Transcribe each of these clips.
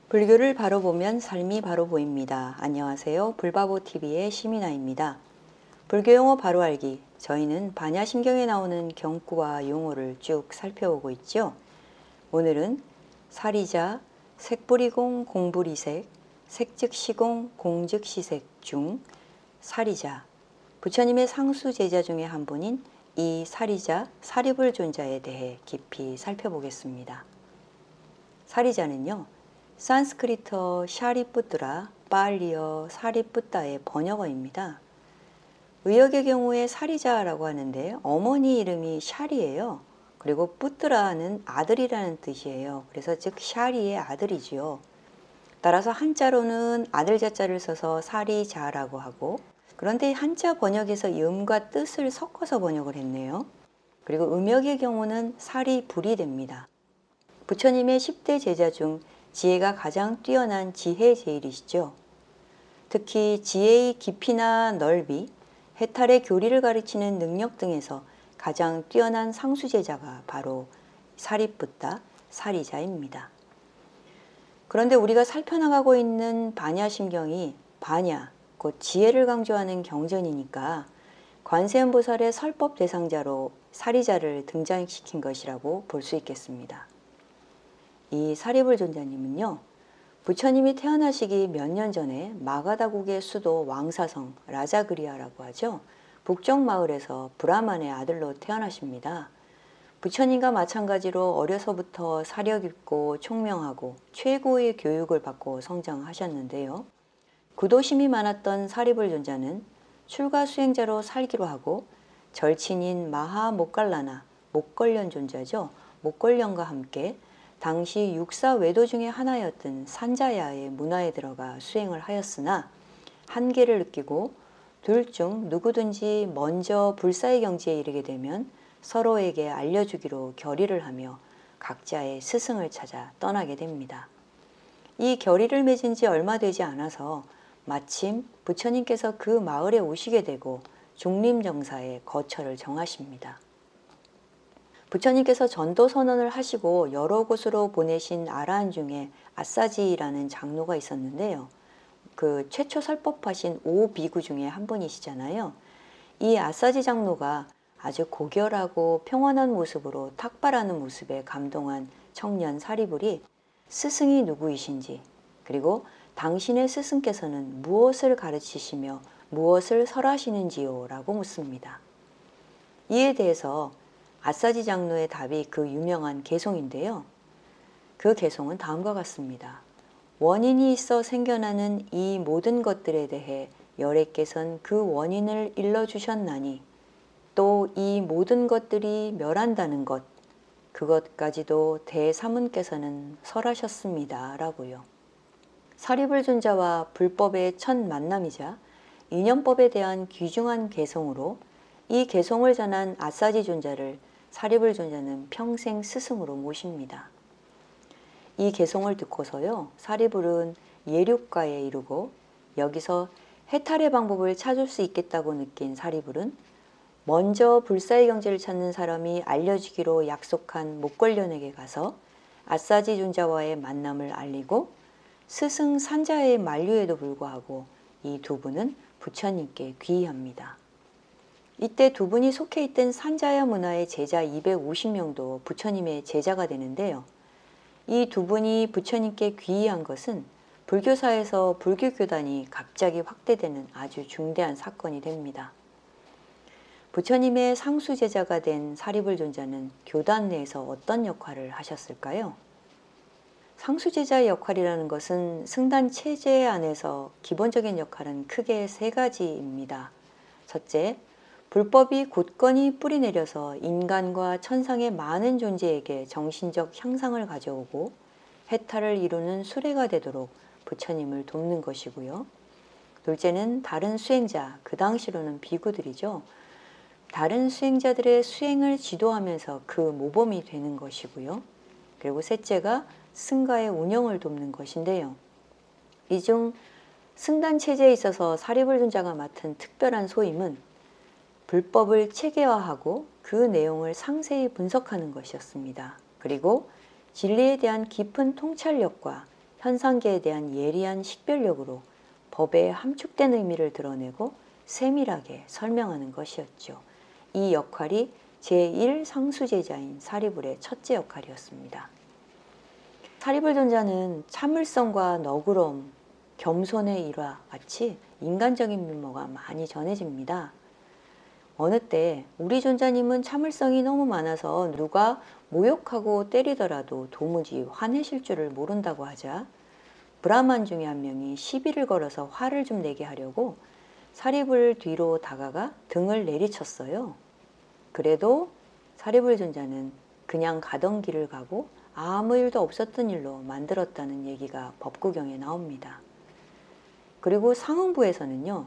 불교를 바로 보면 삶이 바로 보입니다. 안녕하세요. 불바보TV의 시민아입니다. 불교 용어 바로 알기. 저희는 반야심경에 나오는 경구와 용어를 쭉 살펴보고 있죠. 오늘은 사리자, 색불이공, 공불이색, 색즉시공, 공즉시색 중 사리자, 부처님의 상수 제자 중에 한 분인 이 사리자, 사리불존자에 대해 깊이 살펴보겠습니다. 사리자는요, 산스크리트어 샤리뿌뜨라, 빨리어 사리뿌따의 번역어입니다. 의역의 경우에 사리자라고 하는데 어머니 이름이 샤리예요. 그리고 뿌뜨라는 아들이라는 뜻이에요. 그래서 즉 샤리의 아들이지요. 따라서 한자로는 아들 자자를 써서 사리자라고 하고, 그런데 한자 번역에서 음과 뜻을 섞어서 번역을 했네요. 그리고 음역의 경우는 사리불이 됩니다. 부처님의 10대 제자 중 지혜가 가장 뛰어난 지혜제일이시죠. 특히 지혜의 깊이나 넓이, 해탈의 교리를 가르치는 능력 등에서 가장 뛰어난 상수제자가 바로 사리뿌따, 사리자입니다. 그런데 우리가 살펴나가고 있는 반야심경이 반야, 곧 지혜를 강조하는 경전이니까 관세음보살의 설법 대상자로 사리자를 등장시킨 것이라고 볼 수 있겠습니다. 이 사리불존자님은요, 부처님이 태어나시기 몇 년 전에 마가다국의 수도 왕사성 라자그리아라고 하죠. 북쪽 마을에서 브라만의 아들로 태어나십니다. 부처님과 마찬가지로 어려서부터 사려 깊고 총명하고 최고의 교육을 받고 성장하셨는데요. 구도심이 많았던 사리불존자는 출가 수행자로 살기로 하고 절친인 마하 모갈라나 목걸련 존자죠. 목걸련과 함께 당시 육사 외도 중의 하나였던 산자야의 문화에 들어가 수행을 하였으나 한계를 느끼고 둘 중 누구든지 먼저 불사의 경지에 이르게 되면 서로에게 알려주기로 결의를 하며 각자의 스승을 찾아 떠나게 됩니다. 이 결의를 맺은 지 얼마 되지 않아서 마침 부처님께서 그 마을에 오시게 되고 중림정사에 거처를 정하십니다. 부처님께서 전도 선언을 하시고 여러 곳으로 보내신 아라한 중에 아싸지라는 장로가 있었는데요. 그 최초 설법하신 5비구 중에 한 분이시잖아요. 이 아싸지 장로가 아주 고결하고 평온한 모습으로 탁발하는 모습에 감동한 청년 사리불이 스승이 누구이신지, 그리고 당신의 스승께서는 무엇을 가르치시며 무엇을 설하시는지요? 라고 묻습니다. 이에 대해서 아싸지 장로의 답이 그 유명한 개송인데요. 그 개송은 다음과 같습니다. 원인이 있어 생겨나는 이 모든 것들에 대해 열애께서는 그 원인을 일러주셨나니 또 이 모든 것들이 멸한다는 것, 그것까지도 대사문께서는 설하셨습니다. 라고요. 사리불존자와 불법의 첫 만남이자 인연법에 대한 귀중한 개송으로 이 개송을 전한 아싸지 존자를 사리불존자는 평생 스승으로 모십니다. 이 개송을 듣고서요, 사리불은 예륙가에 이르고 여기서 해탈의 방법을 찾을 수 있겠다고 느낀 사리불은 먼저 불사의 경지를 찾는 사람이 알려주기로 약속한 목걸련에게 가서 아싸지 존자와의 만남을 알리고 스승 산자의 만류에도 불구하고 이 두 분은 부처님께 귀의합니다. 이때 두 분이 속해 있던 산자야 문화의 제자 250명도 부처님의 제자가 되는데요. 이 두 분이 부처님께 귀의한 것은 불교사에서 불교교단이 갑자기 확대되는 아주 중대한 사건이 됩니다. 부처님의 상수 제자가 된 사리불존자는 교단 내에서 어떤 역할을 하셨을까요? 상수 제자의 역할이라는 것은 승단 체제 안에서 기본적인 역할은 크게 세 가지입니다. 첫째, 불법이 굳건히 뿌리내려서 인간과 천상의 많은 존재에게 정신적 향상을 가져오고 해탈을 이루는 수레가 되도록 부처님을 돕는 것이고요. 둘째는 다른 수행자, 그 당시로는 비구들이죠. 다른 수행자들의 수행을 지도하면서 그 모범이 되는 것이고요. 그리고 셋째가 승가의 운영을 돕는 것인데요. 이 중 승단 체제에 있어서 사리불존자가 맡은 특별한 소임은 불법을 체계화하고 그 내용을 상세히 분석하는 것이었습니다. 그리고 진리에 대한 깊은 통찰력과 현상계에 대한 예리한 식별력으로 법의 함축된 의미를 드러내고 세밀하게 설명하는 것이었죠. 이 역할이 제1상수제자인 사리불의 첫째 역할이었습니다. 사리불 존자는 참을성과 너그러움, 겸손의 일화 같이 인간적인 면모가 많이 전해집니다. 어느 때 우리 존자님은 참을성이 너무 많아서 누가 모욕하고 때리더라도 도무지 화내실 줄을 모른다고 하자 브라만 중에 한 명이 시비를 걸어서 화를 좀 내게 하려고 사리불 뒤로 다가가 등을 내리쳤어요. 그래도 사리불 존자는 그냥 가던 길을 가고 아무 일도 없었던 일로 만들었다는 얘기가 법구경에 나옵니다. 그리고 상응부에서는요,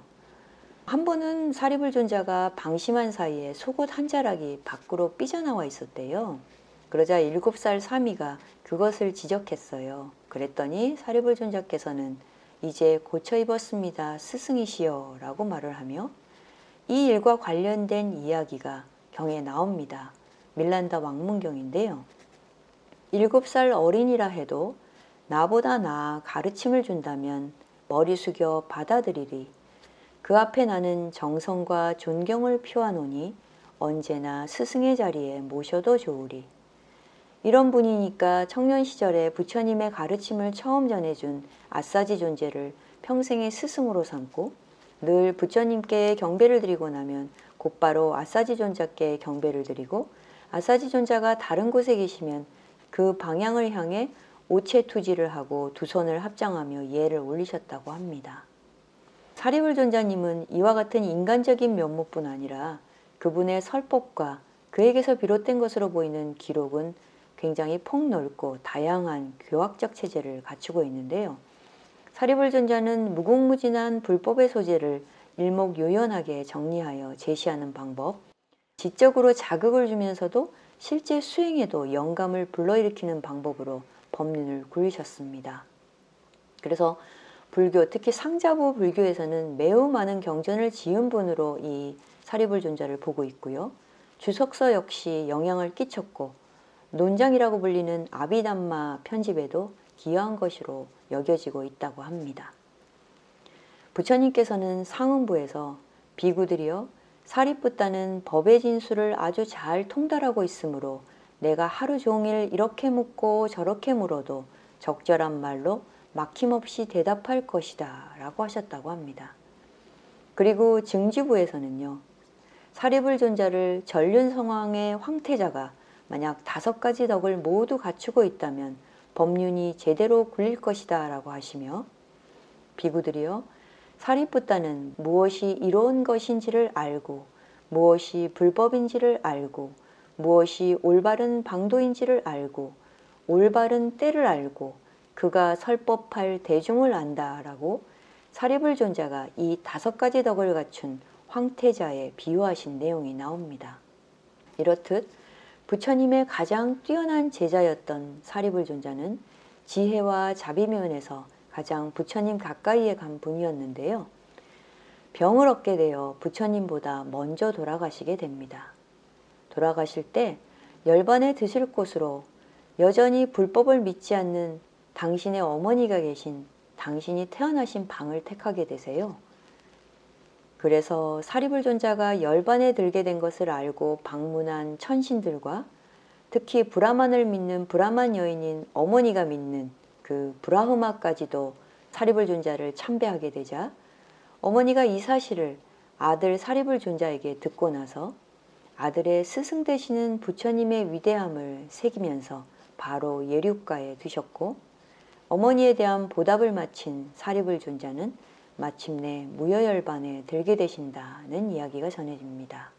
한 번은 사리불 존자가 방심한 사이에 속옷 한 자락이 밖으로 삐져나와 있었대요. 그러자 7살 사미가 그것을 지적했어요. 그랬더니 사리불 존자께서는 이제 고쳐 입었습니다. 스승이시여 라고 말을 하며 이 일과 관련된 이야기가 경에 나옵니다. 밀란다 왕문경인데요. 7살 어린이라 해도 나보다 나아 가르침을 준다면 머리 숙여 받아들이리. 그 앞에 나는 정성과 존경을 표하노니 언제나 스승의 자리에 모셔도 좋으리. 이런 분이니까 청년 시절에 부처님의 가르침을 처음 전해준 아싸지 존재를 평생의 스승으로 삼고 늘 부처님께 경배를 드리고 나면 곧바로 아싸지 존자께 경배를 드리고 아싸지 존자가 다른 곳에 계시면 그 방향을 향해 오체투지를 하고 두 손을 합장하며 예를 올리셨다고 합니다. 사리불 존자님은 이와 같은 인간적인 면모뿐 아니라 그분의 설법과 그에게서 비롯된 것으로 보이는 기록은 굉장히 폭넓고 다양한 교학적 체제를 갖추고 있는데요. 사리불 존자는 무궁무진한 불법의 소재를 일목요연하게 정리하여 제시하는 방법, 지적으로 자극을 주면서도 실제 수행에도 영감을 불러일으키는 방법으로 법륜을 굴리셨습니다. 그래서 불교, 특히 상자부 불교에서는 매우 많은 경전을 지은 분으로 이 사리불 존자를 보고 있고요. 주석서 역시 영향을 끼쳤고 논장이라고 불리는 아비담마 편집에도 기여한 것으로 여겨지고 있다고 합니다. 부처님께서는 상응부에서 비구들이여 사리뿌따는 법의 진수를 아주 잘 통달하고 있으므로 내가 하루 종일 이렇게 묻고 저렇게 물어도 적절한 말로 막힘없이 대답할 것이다 라고 하셨다고 합니다. 그리고 증지부에서는요. 사리불 존자를 전륜성왕의 황태자가 만약 5가지 덕을 모두 갖추고 있다면 법륜이 제대로 굴릴 것이다 라고 하시며 비구들이여 사리뿌따는 무엇이 이로운 것인지를 알고 무엇이 불법인지를 알고 무엇이 올바른 방도인지를 알고 올바른 때를 알고 그가 설법할 대중을 안다라고 사리불 존자가 이 5가지 덕을 갖춘 황태자에 비유하신 내용이 나옵니다. 이렇듯 부처님의 가장 뛰어난 제자였던 사리불 존자는 지혜와 자비면에서 가장 부처님 가까이에 간 분이었는데요. 병을 얻게 되어 부처님보다 먼저 돌아가시게 됩니다. 돌아가실 때 열반에 드실 곳으로 여전히 불법을 믿지 않는 당신의 어머니가 계신 당신이 태어나신 방을 택하게 되세요. 그래서 사리불 존자가 열반에 들게 된 것을 알고 방문한 천신들과 특히 브라만을 믿는 브라만 여인인 어머니가 믿는 그 브라흐마까지도 사리불 존자를 참배하게 되자 어머니가 이 사실을 아들 사리불 존자에게 듣고 나서 아들의 스승 되시는 부처님의 위대함을 새기면서 바로 예륙가에 두셨고 어머니에 대한 보답을 마친 사리불 존자는 마침내 무여열반에 들게 되신다는 이야기가 전해집니다.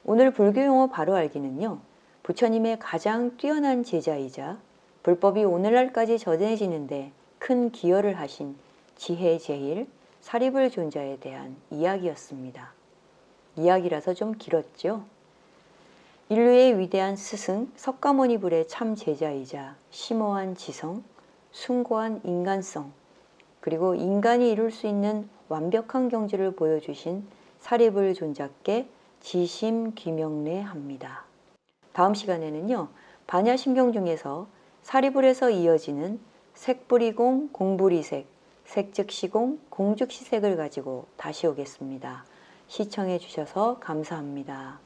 오늘 불교 용어 바로 알기는요. 부처님의 가장 뛰어난 제자이자 불법이 오늘날까지 전해지는데 큰 기여를 하신 지혜 제일 사리불 존자에 대한 이야기였습니다. 이야기라서 좀 길었죠. 인류의 위대한 스승 석가모니불의 참 제자이자 심오한 지성, 숭고한 인간성, 그리고 인간이 이룰 수 있는 완벽한 경지를 보여주신 사리불 존자께 지심귀명례합니다. 다음 시간에는요. 반야심경 중에서 사리불에서 이어지는 색불이공, 공불이색, 색즉시공, 공즉시색을 가지고 다시 오겠습니다. 시청해 주셔서 감사합니다.